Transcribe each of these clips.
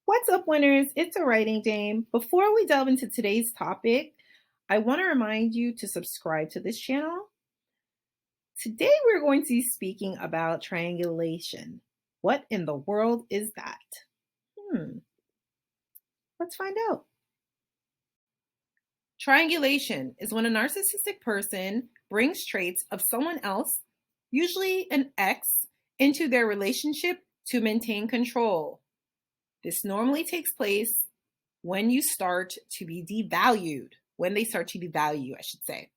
What's up, winners? It's a writing Dame. Before we delve into today's topic, I want to remind you to subscribe to this channel. Today, we're going to be speaking about triangulation. What in the world is that? Let's find out. Triangulation is when a narcissistic person brings traits of someone else, usually an ex, into their relationship to maintain control. This normally takes place when you start to be devalued, when they start to devalue you, I should say.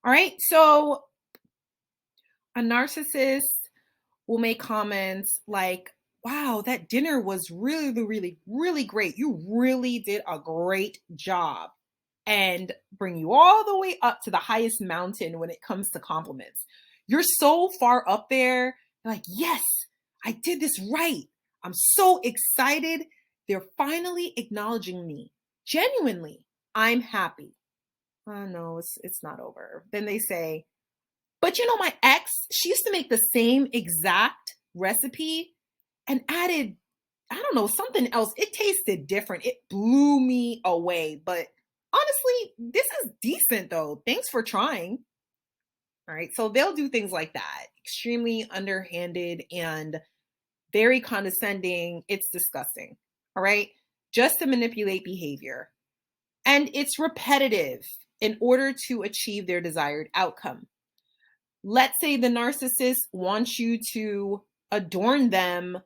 All right, so a narcissist will make comments like, wow, that dinner was really great. You really did a great job. And bring you all the way up to the highest mountain when it comes to compliments. You're so far up there, like, yes, I did this right. I'm so excited. They're finally acknowledging me. Genuinely, I'm happy. Oh no, it's not over. Then they say, but you know, my ex, she used to make the same exact recipe and added, I don't know, something else. It tasted different. It blew me away. But honestly, this is decent though. Thanks for trying. All right. So they'll do things like that. Extremely underhanded and very condescending. It's disgusting. All right. Just to manipulate behavior. And it's repetitive in order to achieve their desired outcome. Let's say the narcissist wants you to adorn them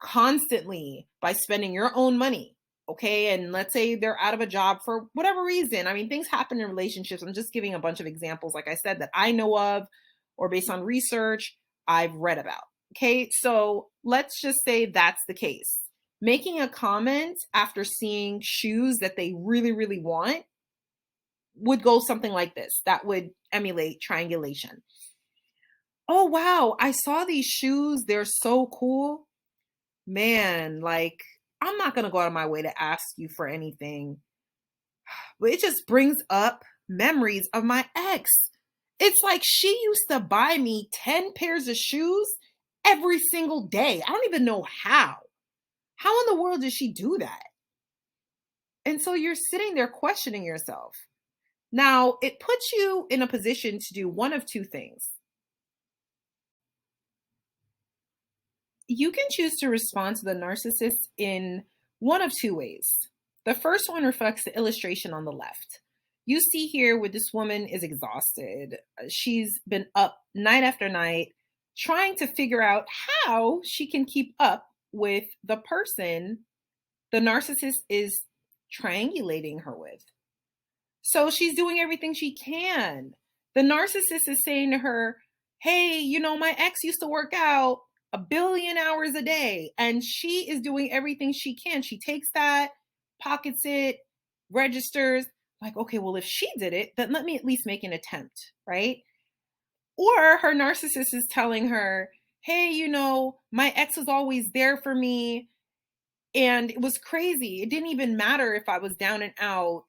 constantly by spending your own money. Okay. And let's say they're out of a job for whatever reason. I mean, things happen in relationships. I'm just giving a bunch of examples, like I said, that I know of or based on research I've read about. Okay. So let's just say that's the case. Making a comment after seeing shoes that they really want would go something like this. That would emulate triangulation. Oh, wow. I saw these shoes. They're so cool. Man, like, I'm not going to go out of my way to ask you for anything, but it just brings up memories of my ex. It's like she used to buy me 10 pairs of shoes every single day. I don't even know how. How in the world did she do that? And so you're sitting there questioning yourself. Now, it puts you in a position to do one of two things. You can choose to respond to the narcissist in one of two ways. The first one reflects the illustration on the left. You see here where this woman is exhausted. She's been up night after night trying to figure out how she can keep up with the person the narcissist is triangulating her with. So she's doing everything she can. The narcissist is saying to her, hey, you know, my ex used to work out 1 billion hours a day, and she is doing everything she can. She takes that, pockets it, registers, like, okay, well, if she did it, then let me at least make an attempt, right? Or her narcissist is telling her, hey, you know, my ex was always there for me. And it was crazy. It didn't even matter if I was down and out.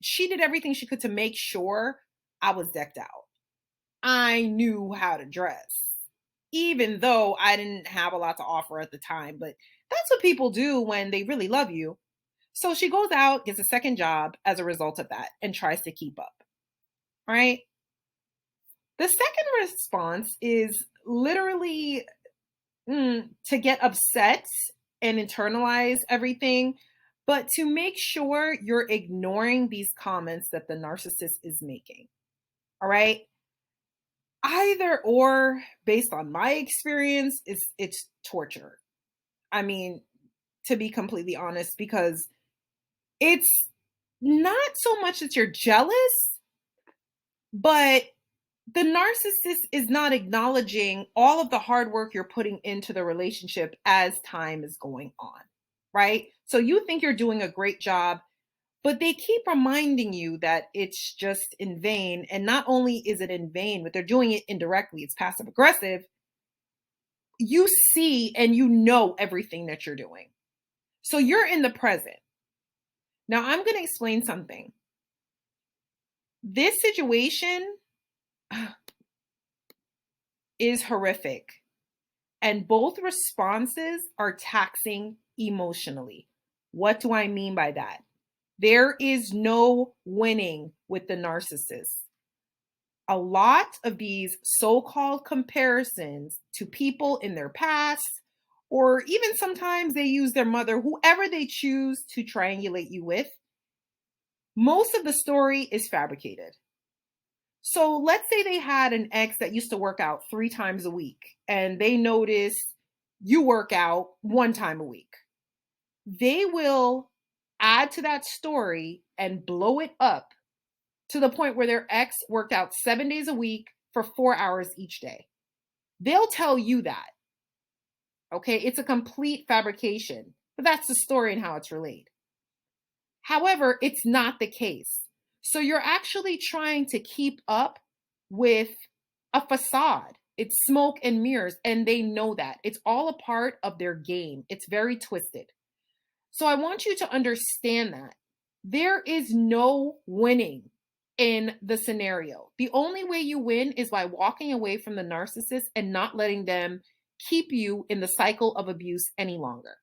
She did everything she could to make sure I was decked out. I knew how to dress, even though I didn't have a lot to offer at the time. But that's what people do when they really love you. So she goes out, gets a second job as a result of that, and tries to keep up. All right. The second response is literally to get upset and internalize everything, but to make sure you're ignoring these comments that the narcissist is making. All right. Either or, based on my experience, it's torture. I mean, to be completely honest, because it's not so much that you're jealous, but the narcissist is not acknowledging all of the hard work you're putting into the relationship as time is going on, right? So you think you're doing a great job, but they keep reminding you that it's just in vain. And not only is it in vain, but they're doing it indirectly. It's passive aggressive. You see and you know everything that you're doing. So you're in the present. Now I'm going to explain something. This situation is horrific. And both responses are taxing emotionally. What do I mean by that? There is no winning with the narcissist. A lot of these so called comparisons to people in their past, or even sometimes they use their mother, whoever they choose to triangulate you with, most of the story is fabricated. So let's say they had an ex that used to work out 3 times a week and they notice you work out 1 time a week. They will add to that story and blow it up to the point where their ex worked out 7 days a week for 4 hours each day. They'll tell you that. Okay, it's a complete fabrication, but that's the story and how it's relayed. However, it's not the case. So you're actually trying to keep up with a facade. It's smoke and mirrors, and they know that. It's all a part of their game. It's very twisted. So I want you to understand that there is no winning in the scenario. The only way you win is by walking away from the narcissist and not letting them keep you in the cycle of abuse any longer.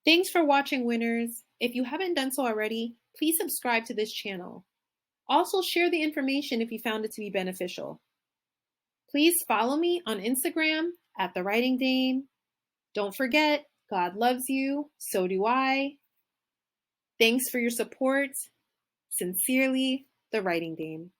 Thanks for watching, winners. If you haven't done so already, please subscribe to this channel. Also, share the information if you found it to be beneficial. Please follow me on Instagram at The Writing Dame. Don't forget, God loves you, so do I. Thanks for your support. Sincerely, The Writing Dame.